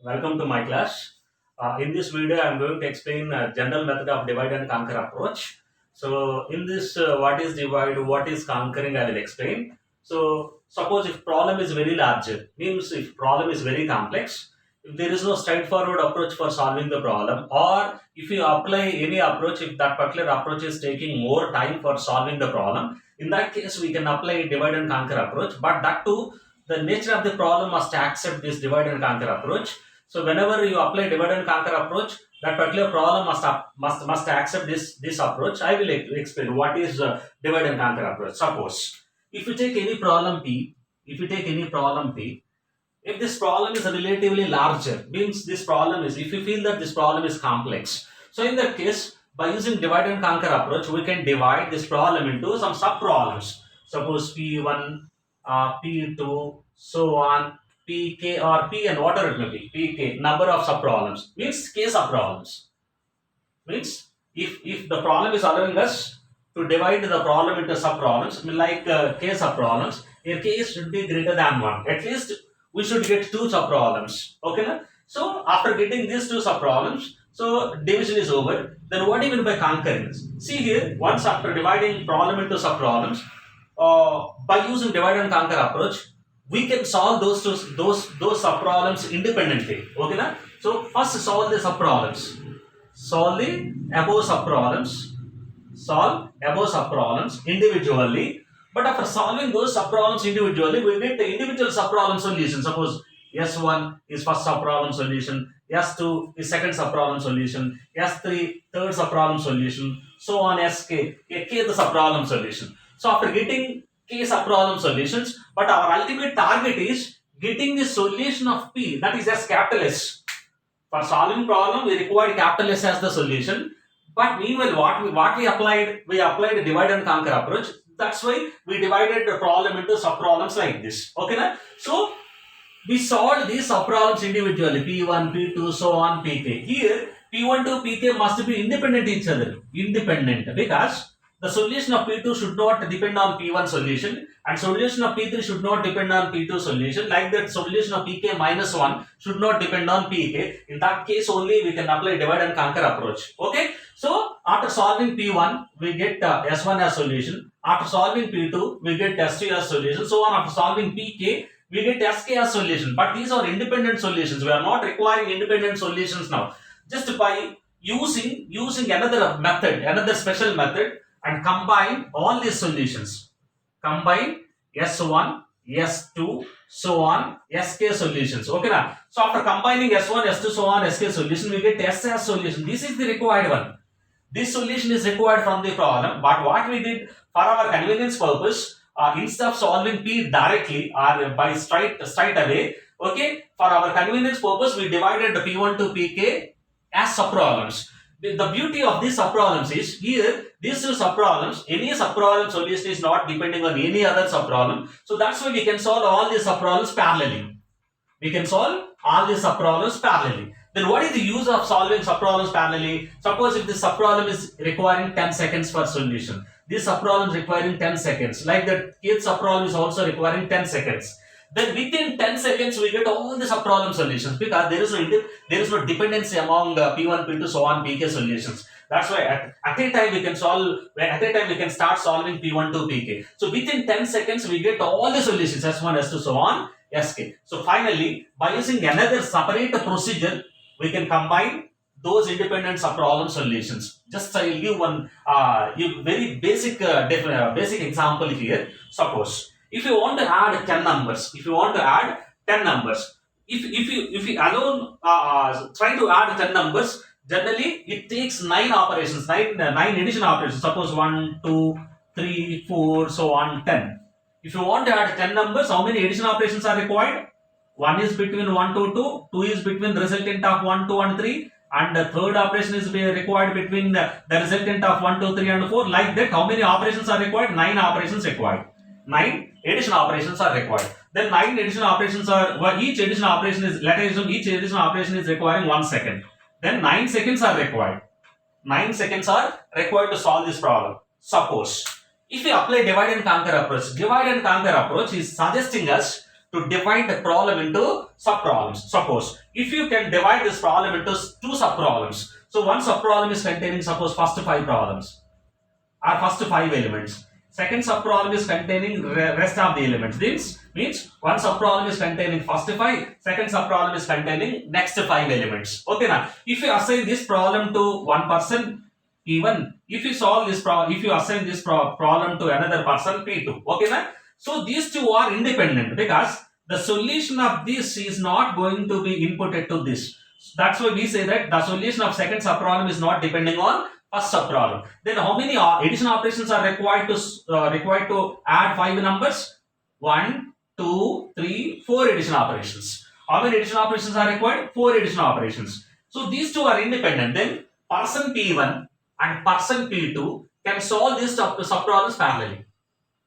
Welcome to my class. In this video, I am going to explain general method of divide and conquer approach. So, in this, what is divide, what is conquering, I will explain. So, suppose if problem is very large, means if problem is very complex, if there is no straightforward approach for solving the problem, or if you apply any approach, if that particular approach is taking more time for solving the problem, in that case, we can apply divide and conquer approach. But that too, the nature of the problem must accept this divide and conquer approach. So whenever you apply divide and conquer approach, that particular problem must accept this approach. I will explain what is divide and conquer approach. Suppose if you take any problem P, if this problem is relatively larger, means this problem is, if you feel that this problem is complex, so in that case, by using divide and conquer approach, we can divide this problem into some sub problems. Suppose P1, P2, so on, Pk or P and whatever it may be, Pk, number of sub problems, means k sub problems. Means if the problem is allowing us to divide the problem into sub problems, like k sub problems, here k should be greater than 1. At least we should get 2 sub problems. Okay, na? So after getting these 2 sub problems, so division is over. Then what do you mean by conquering this? See here, once after dividing problem into sub problems, by using divide and conquer approach, we can solve those sub problems independently. Okay, na? So first solve the sub problems. Solve the above sub problems. Solve above sub problems individually. But after solving those sub problems individually, we get the individual sub problem solution. Suppose S1 is first sub problem solution, S2 is second sub problem solution, S3 third sub problem solution, so on Sk, K the sub problem solution. So after getting K sub problem solutions, but our ultimate target is getting the solution of P, that is S capital S. For solving problem, we require capital S as the solution. But meanwhile, what we applied? We applied a divide and conquer approach. That's why we divided the problem into sub problems like this. Okay, na? So we solved these sub problems individually, P1, P2, so on, Pk. Here, P1 to Pk must be independent each other. Independent, because the solution of P2 should not depend on P1 solution, and solution of P3 should not depend on P2 solution. Like that, solution of Pk minus 1 should not depend on Pk. In that case only we can apply divide and conquer approach. Okay. So after solving P1, we get S1 as solution. After solving P2, we get S2 as solution. So on, after solving Pk, we get Sk as solution. But these are independent solutions. We are not requiring independent solutions now. Just by using another method, another special method, and combine all these solutions. Combine S1, S2, so on, Sk solutions. Okay, na? So after combining S1, S2, so on, Sk solution, we get S as solution. This is the required one. This solution is required from the problem. But what we did for our convenience purpose, instead of solving P directly or by straight away, okay, for our convenience purpose, we divided the P1 to Pk as subproblems. The beauty of these subproblems is here, these two subproblems, any subproblem solution is not depending on any other subproblem. So that's why we can solve all these subproblems parallelly. We can solve all these subproblems parallelly. Then what is the use of solving subproblems parallelly? Suppose if this subproblem is requiring 10 seconds for solution, this subproblem is requiring 10 seconds. Like that, kth subproblem is also requiring 10 seconds. Then within 10 seconds, we get all the subproblem solutions, because there is no dependency among P1, P2, so on, Pk solutions. That's why at a time we can start solving P1 to Pk. So within 10 seconds, we get all the solutions, S1, S2, so on, Sk. So finally, by using another separate procedure, we can combine those independent subproblem solutions. Just I will give one very basic example here. Suppose if you want to add 10 numbers, if you alone try to add 10 numbers, generally it takes 9 operations, 9 addition operations. Suppose 1, 2, 3, 4, so on, 10. If you want to add 10 numbers, how many addition operations are required? 1 is between 1 to 2, 2 is between the resultant of 1, 2 and 3, and the third operation is required between the resultant of 1, 2, 3 and 4. Like that, how many operations are required? 9 operations required. 9 addition operations are required. Then 9 addition operations are, each addition operation is, let us assume each addition operation is requiring 1 second. Then 9 seconds are required. 9 seconds are required to solve this problem. Suppose if we apply divide and conquer approach is suggesting us to divide the problem into sub-problems. Suppose if you can divide this problem into two sub-problems. So one sub-problem is containing suppose first five problems or first five elements. Second sub-problem is containing rest of the elements. This means one sub-problem is containing first five, second sub-problem is containing next five elements. Okay now, if you assign this problem to one person, P1, if you solve this problem, if you assign this problem to another person, P2. Okay now, so these two are independent because the solution of this is not going to be inputted to this. That's why we say that the solution of second sub-problem is not depending on first sub-problem. Then how many addition operations are required to add five numbers? 1, 2, 3, 4 addition operations. How many addition operations are required? 4 addition operations. So these two are independent. Then person P1 and person P2 can solve these sub-problems parallelly.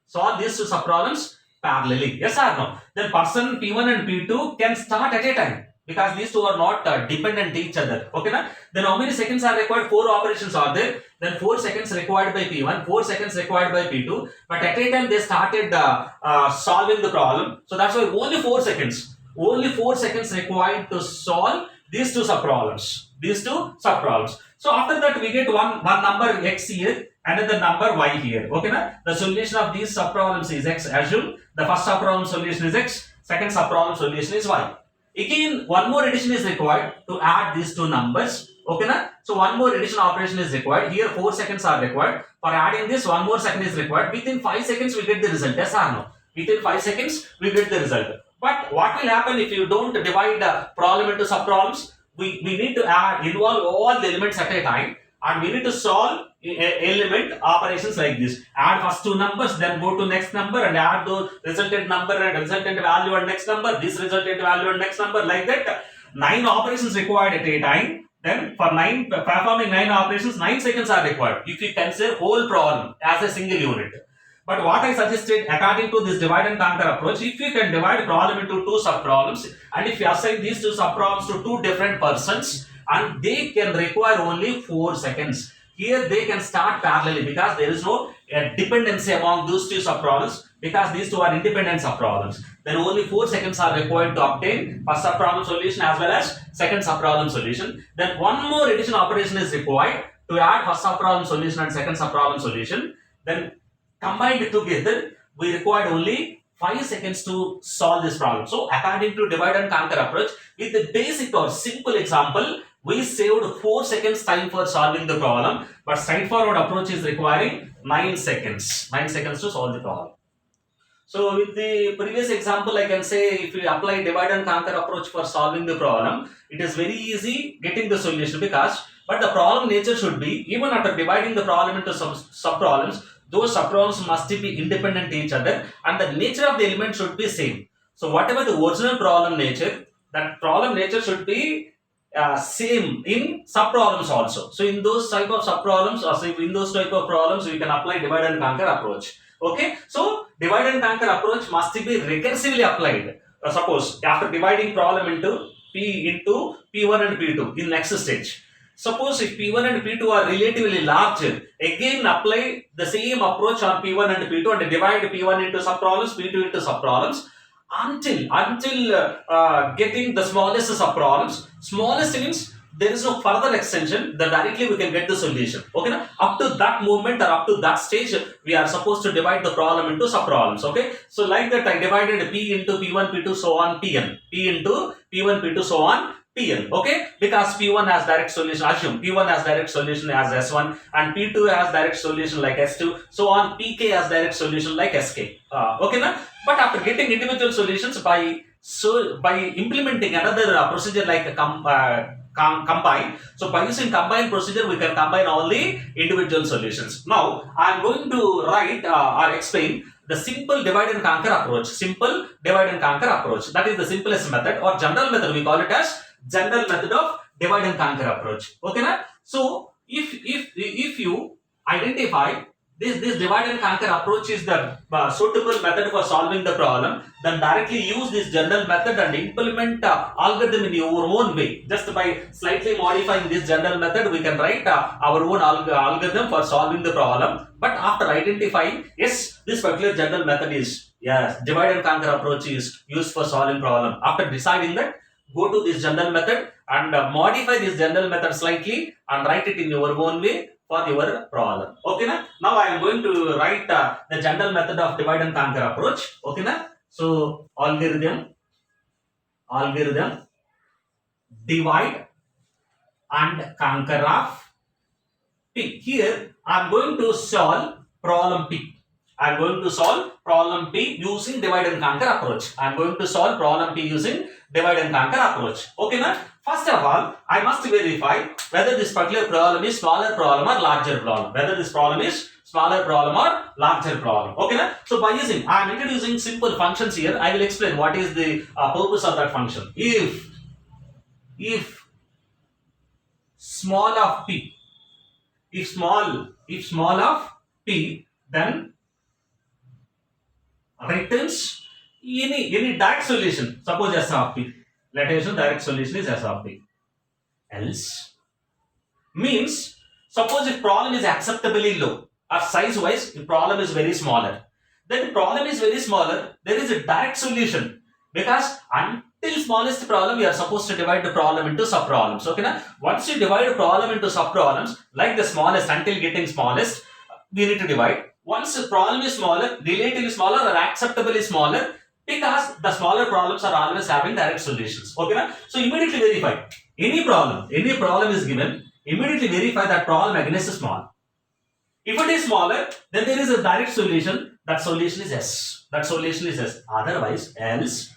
Solve these two sub-problems parallelly. Yes or no? Then person P1 and P2 can start at a time, because these two are not dependent each other. Okay na? Then how many seconds are required? 4 operations are there. Then 4 seconds required by P1, 4 seconds required by P2. But at a time they started solving the problem. So that's why only 4 seconds. Only 4 seconds required to solve these two sub-problems. These two sub-problems. So after that we get one number x here, another number y here. Okay na? The solution of these sub-problems is x. Assume the first sub-problem solution is x, second sub-problem solution is y. Again, one more addition is required to add these two numbers. Okay na? So one more addition operation is required. Here 4 seconds are required. For adding this, one more second is required. Within 5 seconds we get the result. Yes or no? Within 5 seconds we get the result. But what will happen if you don't divide the problem into sub-problems? We need to involve all the elements at a time, and we need to solve element operations like this. Add first two numbers, then go to next number and add the resultant number and resultant value and next number, this resultant value and next number, like that. 9 operations required at a time. Then for performing 9 operations, 9 seconds are required if you consider whole problem as a single unit. But what I suggested, according to this divide and conquer approach, if you can divide problem into two sub-problems, and if you assign these two sub-problems to two different persons, and they can require only 4 seconds. Here they can start parallelly because there is no dependency among those two sub-problems, because these two are independent sub-problems. Then only 4 seconds are required to obtain first sub-problem solution as well as second sub-problem solution. Then one more addition operation is required to add first sub-problem solution and second sub-problem solution. Then combined together, we required only 5 seconds to solve this problem. So according to divide and conquer approach, with the basic or simple example, we saved 4 seconds time for solving the problem, but straightforward approach is requiring 9 seconds. 9 seconds to solve the problem. So with the previous example, I can say if we apply divide and conquer approach for solving the problem, it is very easy getting the solution, but the problem nature should be, even after dividing the problem into some sub-problems, those sub-problems must be independent each other and the nature of the element should be same. So whatever the original problem nature, that problem nature should be same in sub-problems also. So in those type of sub-problems, or in those type of problems, we can apply divide and conquer approach. Okay, so divide and conquer approach must be recursively applied. Suppose after dividing problem into P1 and P2 in next stage. Suppose if P1 and P2 are relatively larger, again apply the same approach on P1 and P2 and divide P1 into sub-problems, P2 into sub-problems until getting the smallest sub-problems. Smallest means there is no further extension, then directly we can get the solution. Okay, now up to that moment or up to that stage, we are supposed to divide the problem into sub-problems. Okay, so like that I divided P into P1, P2, so on Pn, P into P1, P2, so on Pn. Okay, because P1 has direct solution, assume P1 has direct solution as S1 and P2 has direct solution like S2, so on Pk has direct solution like Sk. Okay, now but after getting individual solutions by implementing another procedure like a combine. So by using combine procedure, we can combine all the individual solutions. Now I am going to write or explain the simple divide and conquer approach. Simple divide and conquer approach. That is the simplest method, or general method. We call it as general method of divide and conquer approach. Okay, na? So if you identify this divide and conquer approach is the suitable method for solving the problem, then directly use this general method and implement algorithm in your own way. Just by slightly modifying this general method, we can write our own algorithm for solving the problem. But after identifying, yes, this particular general method is Yes, divide and conquer approach is used for solving problem. After deciding that, go to this general method and modify this general method slightly and write it in your own way for your problem. Okay, na? Now I am going to write the general method of divide and conquer approach. Okay, na? So algorithm, divide and conquer of P. Here I am going to solve problem P. I am going to solve problem P using divide and conquer approach. I am going to solve problem P using divide and conquer approach. Okay, na? First of all, I must verify whether this particular problem is smaller problem or larger problem. Whether this problem is smaller problem or larger problem. Okay, na? So by using, I am introducing simple functions here. I will explain what is the purpose of that function. If small of P, if small of P, then returns any direct solution. Suppose S of P. Let us assume direct solution is S of P. Else means, suppose if problem is acceptably low or size wise, the problem is very smaller. Then the problem is very smaller, there is a direct solution, because until smallest problem we are supposed to divide the problem into sub problems. Okay, na? Once you divide a problem into sub problems, like the smallest until getting smallest, we need to divide. Once the problem is smaller, relatively smaller or acceptably smaller, because the smaller problems are always having direct solutions. Okay, na? So immediately verify any problem is given, immediately verify that problem against small. If it is smaller, then there is a direct solution. That solution is S. That solution is S. Otherwise, else,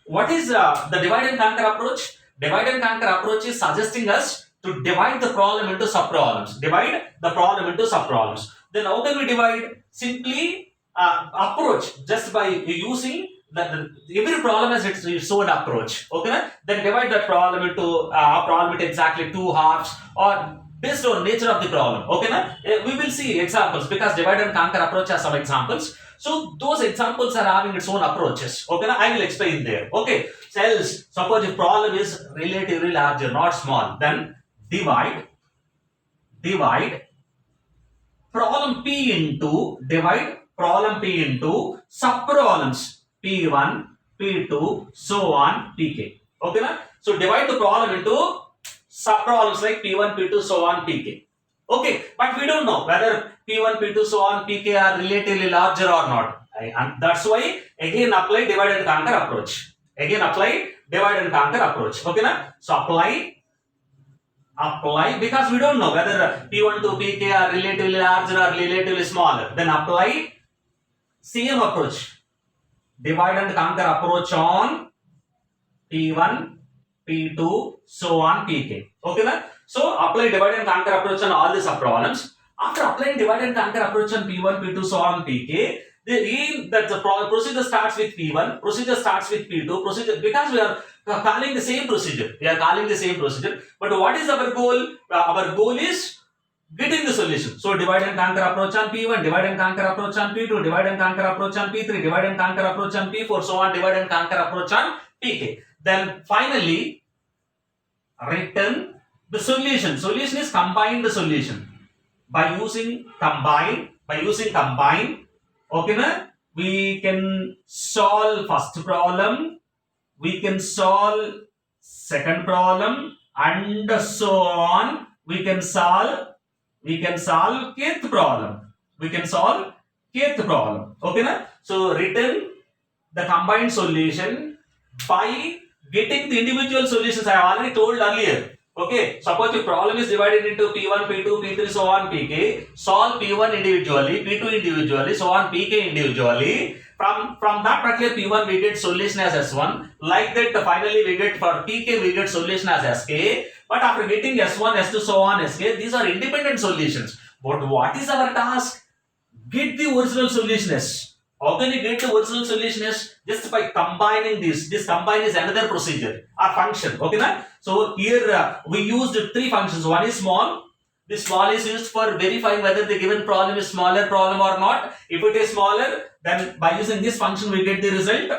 what is the divide and conquer approach? Divide and conquer approach is suggesting us to divide the problem into sub problems. Divide the problem into sub problems. Then how can we divide? Simply approach just by using every problem has its own approach. Okay, then divide that problem into a problem into exactly two halves or based on nature of the problem. Okay, na? We will see examples, because divide and conquer approach has some examples. So those examples are having its own approaches. Okay, na? I will explain there. Okay, so else, suppose if problem is relatively larger, not small, then divide problem P into sub problems P1, P2, so on, Pk. Okay, na? So divide the problem into sub problems like P1, P2, so on, Pk. Okay, but we don't know whether P1, P2, so on, Pk are relatively larger or not. And that's why again apply divide and conquer approach. Okay, na? So apply, because we don't know whether P1 to Pk are relatively larger or relatively smaller. Then apply same approach, divide and conquer approach on P1, P2, so on, Pk. Okay, na? So apply divide and conquer approach on all the sub problems. After applying divide and conquer approach on P1, P2, so on, Pk, the procedure starts with P1, procedure starts with P2, procedure, because we are calling the same procedure. But what is our goal? Our goal is getting the solution. So divide and conquer approach on P1, divide and conquer approach on P2, divide and conquer approach on P3, divide and conquer approach on P4, so on, divide and conquer approach on Pk. Then finally return the solution. Solution is combine the solution. By using combine, okay, na? We can solve first problem, we can solve second problem, and so on. We can solve kth problem. Okay, na? So return the combined solution by getting the individual solutions. I have already told earlier. Okay, suppose the problem is divided into P1, P2, P3, so on, Pk. Solve P1 individually, P2 individually, so on, Pk individually. From that particular P1 we get solution as S1. Like that, finally we get for Pk we get solution as Sk. But after getting S1, S2, so on, Sk, these are independent solutions. But what is our task? Get the original solution S. How can you get the original solution is just by combining this. This combine is another procedure or function. Okay, na? So here we used three functions. One is small. This small is used for verifying whether the given problem is smaller problem or not. If it is smaller, then by using this function we get the result.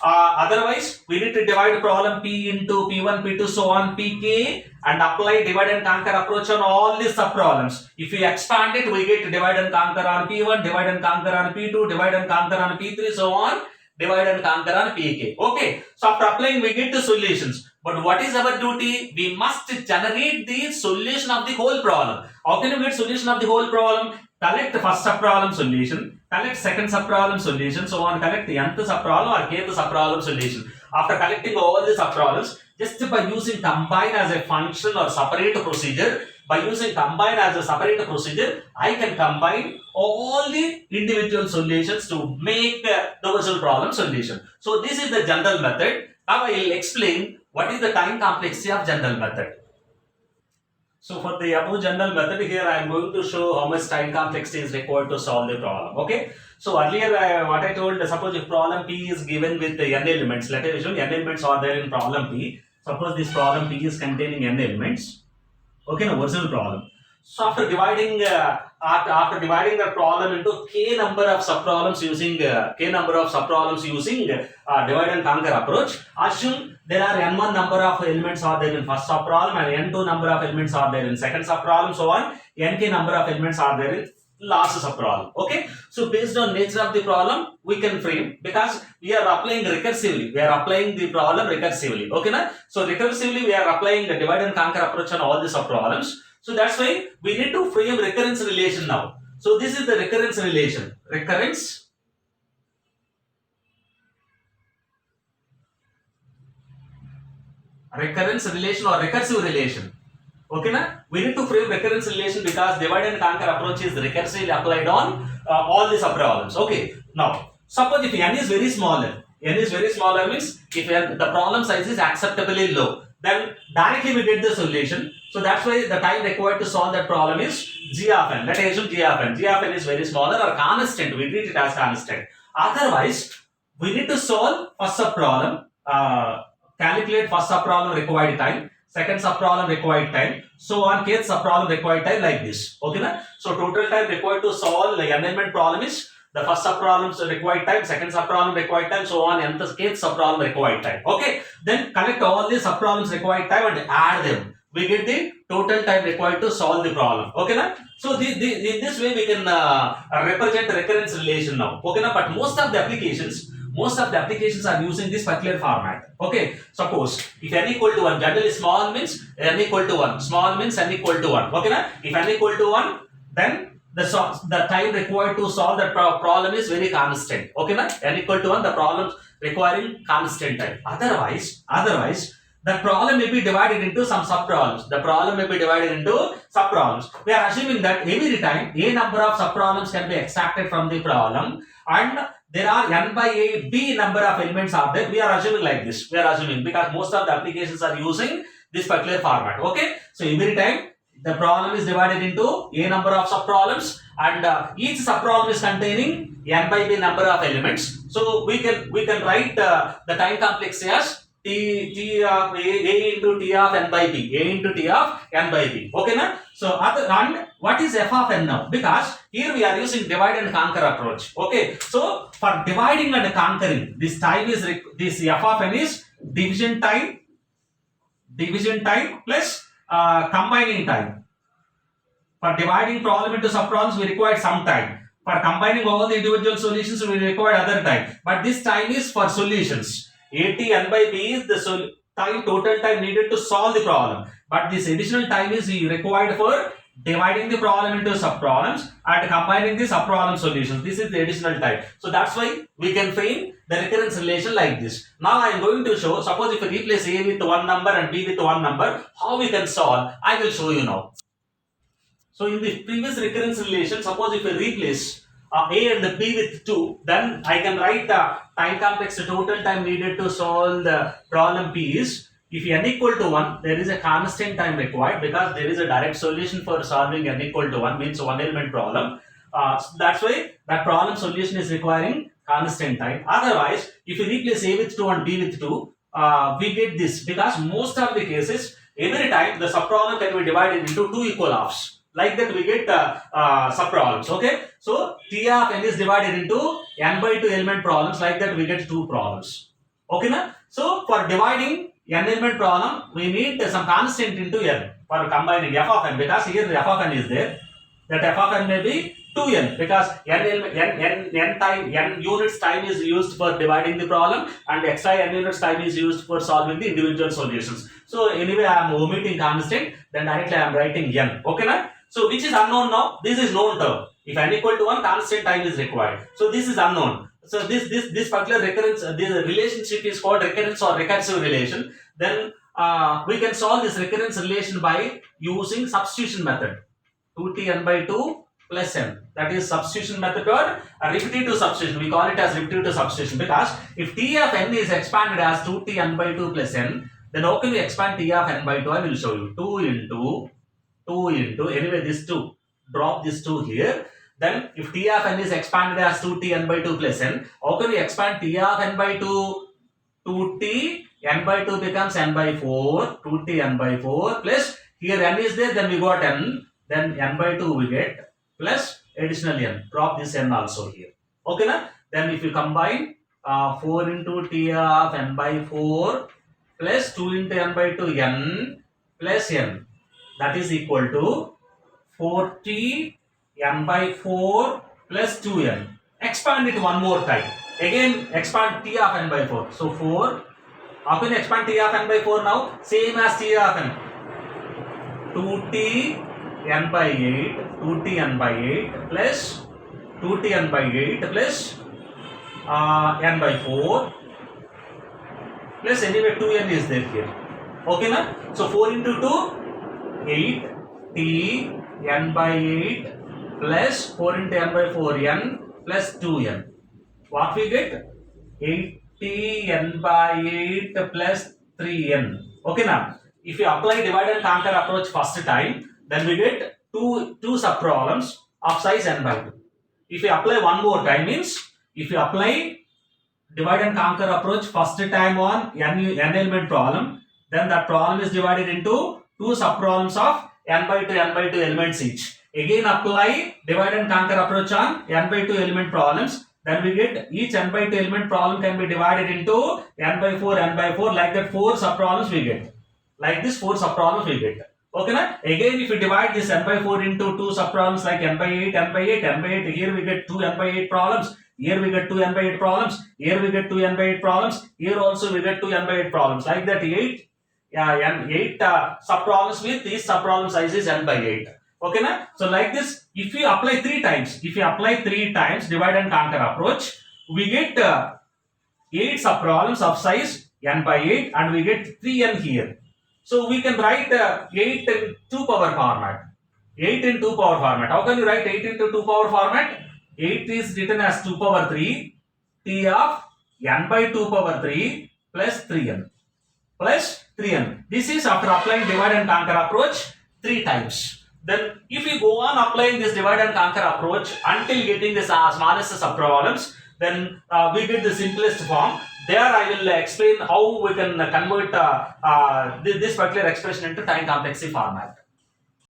Otherwise, we need to divide problem P into P1, P2, so on, Pk, and apply divide and conquer approach on all these sub-problems. If we expand it, we get divide and conquer on P1, divide and conquer on P2, divide and conquer on P3, so on, divide and conquer on Pk. Okay, so after applying, we get the solutions. But what is our duty? We must generate the solution of the whole problem. How can you get solution of the whole problem? Collect the first sub-problem solution, collect second sub-problem solution, so on, collect the nth sub-problem or kth sub-problem solution. After collecting all the sub-problems, just by using combine as a function or separate procedure, by using combine as a separate procedure, I can combine all the individual solutions to make the original problem solution. So this is the general method. Now I will explain what is the time complexity of general method. So for the above general method, here I am going to show how much time complexity is required to solve the problem. Okay. So earlier what I told, suppose if problem P is given with the n elements, let us assume n elements are there in problem P. Suppose this problem P is containing n elements. Okay, no, original problem. So after dividing the problem into k number of subproblems using divide and conquer approach, assume there are n1 number of elements are there in first subproblem and n2 number of elements are there in second subproblem, so on, nk number of elements are there in last subproblem. Okay, so based on nature of the problem, we can frame, because we are applying recursively. We are applying the problem recursively. Okay, na? So recursively we are applying the divide and conquer approach on all the subproblems. So that's why we need to frame recurrence relation now. So this is the recurrence relation. Recurrence relation or recursive relation. Okay, na? We need to frame recurrence relation because divide and conquer approach is recursively applied on all the subproblems. Okay, now suppose if n is very smaller, means if the problem size is acceptably low, then directly we get the solution. So that's why the time required to solve that problem is g of n. Let us assume g of n. G of n is very smaller or constant. We treat it as constant. Otherwise, we need to solve first subproblem. Calculate first subproblem required time, second subproblem required time, so on, kth subproblem required time, like this. Okay, na? So total time required to solve the n element problem is the first subproblem's required time, second subproblem required time, so on, nth kth subproblem required time. Okay, then collect all the subproblems required time and add them. We get the total time required to solve the problem. Okay, na? So in this way we can represent the recurrence relation now. Okay, na? But most of the applications are using this particular format. Okay, suppose if n equal to 1, generally small means n equal to 1, small means n equal to 1. Okay, na? If n equal to 1, then the time required to solve that problem is very constant. Okay, na? N equal to 1, the problem requiring constant time. Otherwise, the problem may be divided into some subproblems. We are assuming that every time a number of subproblems can be extracted from the problem, and there are n by a b number of elements are there. We are assuming like this. Because most of the applications are using this particular format. Okay, so every time the problem is divided into a number of subproblems, and each subproblem is containing n by b number of elements. So we can write the time complexity as T of A into T of n by b. Okay, na? So and what is f of n now? Because here we are using divide and conquer approach. Okay, so for dividing and conquering, this time is this f of n is division time plus combining time. For dividing problem into subproblems, we require some time. For combining all the individual solutions, we require other time. But this time is for solutions. At n by b is the total time needed to solve the problem. But this additional time is required for dividing the problem into subproblems and combining the subproblem solutions. This is the additional time. So that's why we can frame the recurrence relation like this. Now I am going to show, suppose if we replace a with one number and b with one number, how we can solve, I will show you now. So in the previous recurrence relation, suppose if we replace a and b with 2, then I can write the time complex total time needed to solve the problem p is, if n equal to 1, there is a constant time required because there is a direct solution for solving n equal to 1, means one element problem. So that's why that problem solution is requiring constant time. Otherwise, if you replace a with 2 and b with 2, we get this, because most of the cases, every time the subproblem can be divided into two equal halves. Like that we get subproblems. Okay, so T of n is divided into n by 2 element problems. Like that we get two problems. Okay, na? So for dividing n element problem, we need some constant into n for combining f of n, because here f of n is there. That f of n may be 2n, because n units time is used for dividing the problem, and extra n units time is used for solving the individual solutions. So anyway, I am omitting constant, then directly I am writing n. Okay, na? So which is unknown now? This is known term. If n equal to 1, constant time is required. So this is unknown. So this particular recurrence, this relationship is called recurrence or recursive relation. Then we can solve this recurrence relation by using substitution method. 2t n by 2 plus n. That is substitution method or a repetitive substitution. We call it as repetitive substitution, because if t of n is expanded as 2t n by 2 plus n, then how can we expand t of n by 2? I will show you. 2 into, anyway this 2, drop this 2 here. Then if t of n is expanded as 2t n by 2 plus n, how can we expand t of n by 2? 2t n by 2 becomes n by 4, 2t n by 4 plus, here n is there, then we got n, then n by 2 we get, plus additional n, drop this n also here. Okay, na? Then if you combine 4 into t of n by 4 plus 2 into n by 2 n plus n, that is equal to 4t n by 4 plus 2n. Expand it one more time. Again expand t of n by 4. So 4. How can you expand t of n by 4 now? Same as t of n. 2t n by 8. 2t n by 8 plus 2t n by 8 plus n by 4 plus anyway 2n is there here. Okay, na? So 4 into 2, 8 t n by 8 plus 4 into n by 4 n plus 2n. What we get? 8t n by 8 plus 3n. Okay, now if you apply divide and conquer approach first time, then we get two sub problems of size n by 2. If you apply one more time, means if you apply divide and conquer approach first time on n element problem, then that problem is divided into two sub problems of n by 2 elements each. Again apply divide and conquer approach on n by 2 element problems, then we get each n by 2 element problem can be divided into n by 4, like that 4 sub problems we get. Like this 4 sub problems we get. Okay, na? Again if you divide this n by 4 into 2 sub problems like n by 8, here we get 2 n by 8 problems, here we get 2 n by 8 problems, here we get 2 n by 8 problems, here also we get 2 n by 8 problems, like that 8 sub problems with these sub problem size is n by 8. Okay, na? So like this, if you apply 3 times divide and conquer approach, we get 8 sub problems of size n by 8 and we get 3n here. So we can write 8 in 2 power format. 8 in 2 power format. How can you write 8 into 2 power format? 8 is written as 2 power 3 t of n by 2 power 3 plus 3n. Plus 3n. This is after applying divide and conquer approach 3 times. Then if we go on applying this divide and conquer approach until getting the smallest sub problems, then we get the simplest form. There I will explain how we can convert this particular expression into time complexity format.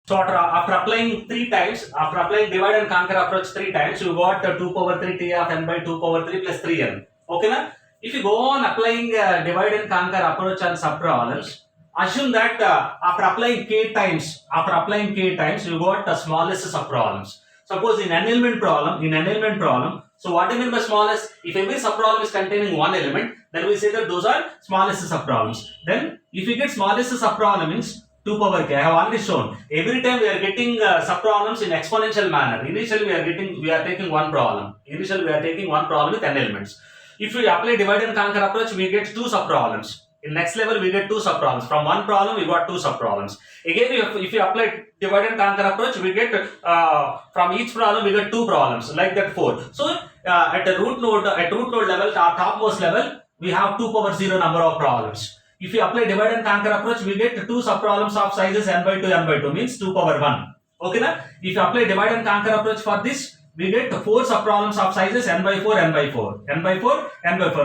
So after applying 3 times, after applying divide and conquer approach 3 times, you got 2 power 3 t of n by 2 power 3 plus 3n. Okay, na? If you go on applying divide and conquer approach on sub problems, assume that after applying k times, you got the smallest sub problems. Suppose in n element problem, so what do you mean by smallest? If every sub problem is containing one element, then we say that those are smallest sub problems. Then if you get smallest sub problem means 2 power k. I have already shown. Every time we are getting sub problems in exponential manner. Initially we are taking one problem with n elements. If we apply divide and conquer approach, we get 2 sub problems. In next level, we get 2 sub problems. From one problem, we got 2 sub problems. Again, if you apply divide and conquer approach, we get from each problem we get 2 problems, like that 4. So at root node level, our topmost level, we have 2 power 0 number of problems. If you apply divide and conquer approach, we get 2 sub problems of sizes n by 2 means 2 power 1. Okay, na? If you apply divide and conquer approach for this, we get 4 sub problems of sizes n by 4,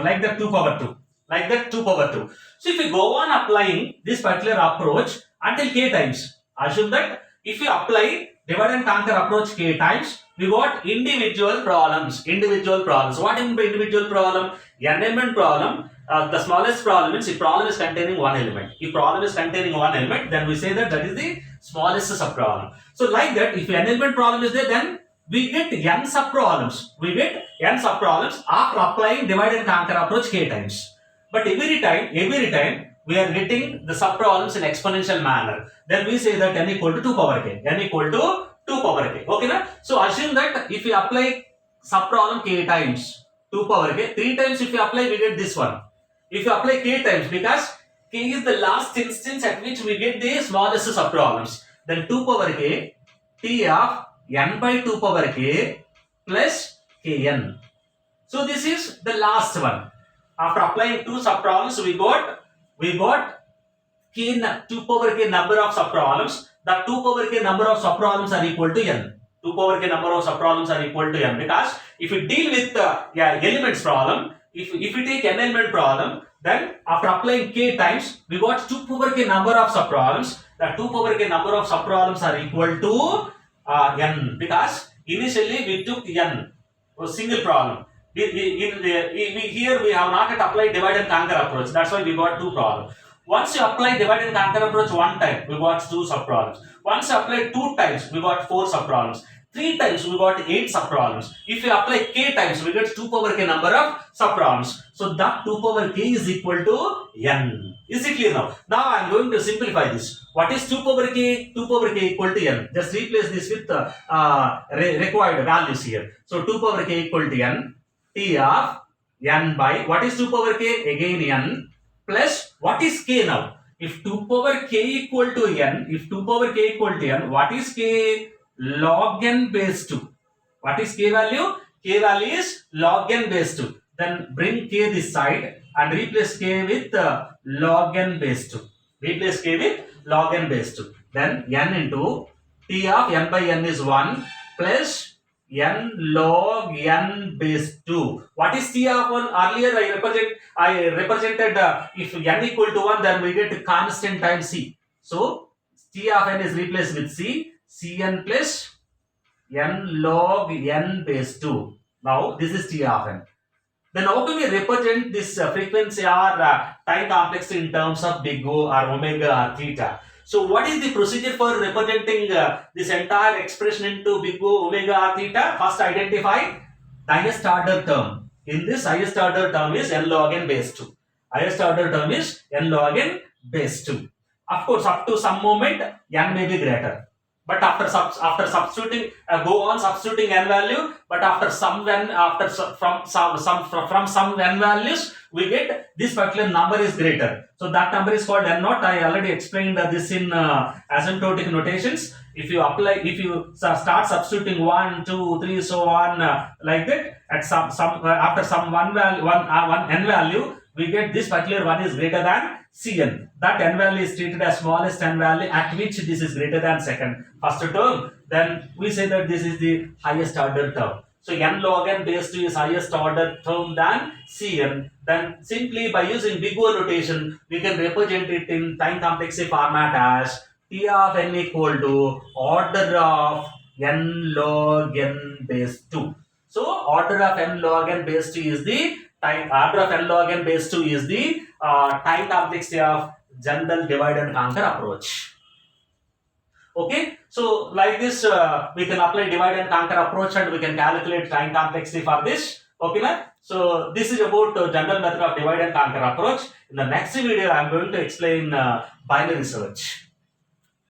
like that 2 power 2. Like that 2 power 2. So if you go on applying this particular approach until k times, assume that if you apply divide and conquer approach k times, we got individual problems. What is the individual problem? N element problem, the smallest problem means if problem is containing one element. If problem is containing one element, then we say that that is the smallest subproblem. So like that, if an element problem is there, then we get n subproblems. We get n subproblems after applying divide and conquer approach k times. But every time we are getting the subproblems in exponential manner. Then we say that n equal to 2 power k. N equal to 2 power k. Okay, na? So assume that if we apply subproblem k times 2 power k, 3 times if you apply, we get this one. If you apply k times, because k is the last instance at which we get the smallest subproblems, then 2 power k t of n by 2 power k plus kn. So this is the last one. After applying two subproblems, we got k 2 power k number of subproblems. The 2 power k number of subproblems are equal to n. 2 power k number of subproblems are equal to n, because if we deal with the elements problem, if we take n element problem, then after applying k times, we got 2 power k number of subproblems. The 2 power k number of subproblems are equal to n, because initially we took n, a single problem. Here we have not yet applied divide and conquer approach. That's why we got two problems. Once you apply divide and conquer approach one time, we got two subproblems. Once you apply two times, we got four subproblems. 3 times we got 8 subproblems. If you apply k times, we get 2 power k number of subproblems. So that 2 power k is equal to n. Is it clear now? Now I am going to simplify this. What is 2 power k? 2 power k equal to n. Just replace this with required values here. So 2 power k equal to n. T of n by, what is 2 power k? Again n, plus what is k now? If 2 power k equal to n, what is k? Log n base 2. What is k value? K value is log n base 2. Then bring k this side and replace k with log n base 2. Replace k with log n base 2. Then n into t of n by n is 1 plus n log n base 2. What is t of 1? Earlier I represented if n equal to 1, then we get constant times c. So t of n is replaced with c. Cn plus n log n base 2. Now this is t of n. Then how do we represent this frequency or time complexity in terms of big O or omega or theta? So what is the procedure for representing this entire expression into big O, omega or theta? First identify the highest order term. In this highest order term is n log n base 2. Highest order term is n log n base 2. Of course, up to some moment n may be greater. But after substituting, go on substituting n value. But after some n, from some n values, we get this particular number is greater. So that number is called n naught. I already explained this in asymptotic notations. If you start substituting 1, 2, 3, so on like that, at after some one n value, we get this particular one is greater than Cn. That n value is treated as smallest n value at which this is greater than first term. Then we say that this is the highest order term. So n log n base 2 is highest order term than Cn. Then simply by using big O notation, we can represent it in time complexity format as T of n equal to order of n log n base 2. So order of n log n base 2 is the order of n log n base 2 is the time complexity of general divide and conquer approach. Okay, so like this we can apply divide and conquer approach and we can calculate time complexity for this. Okay, na? So this is about general method of divide and conquer approach. In the next video, I am going to explain binary search.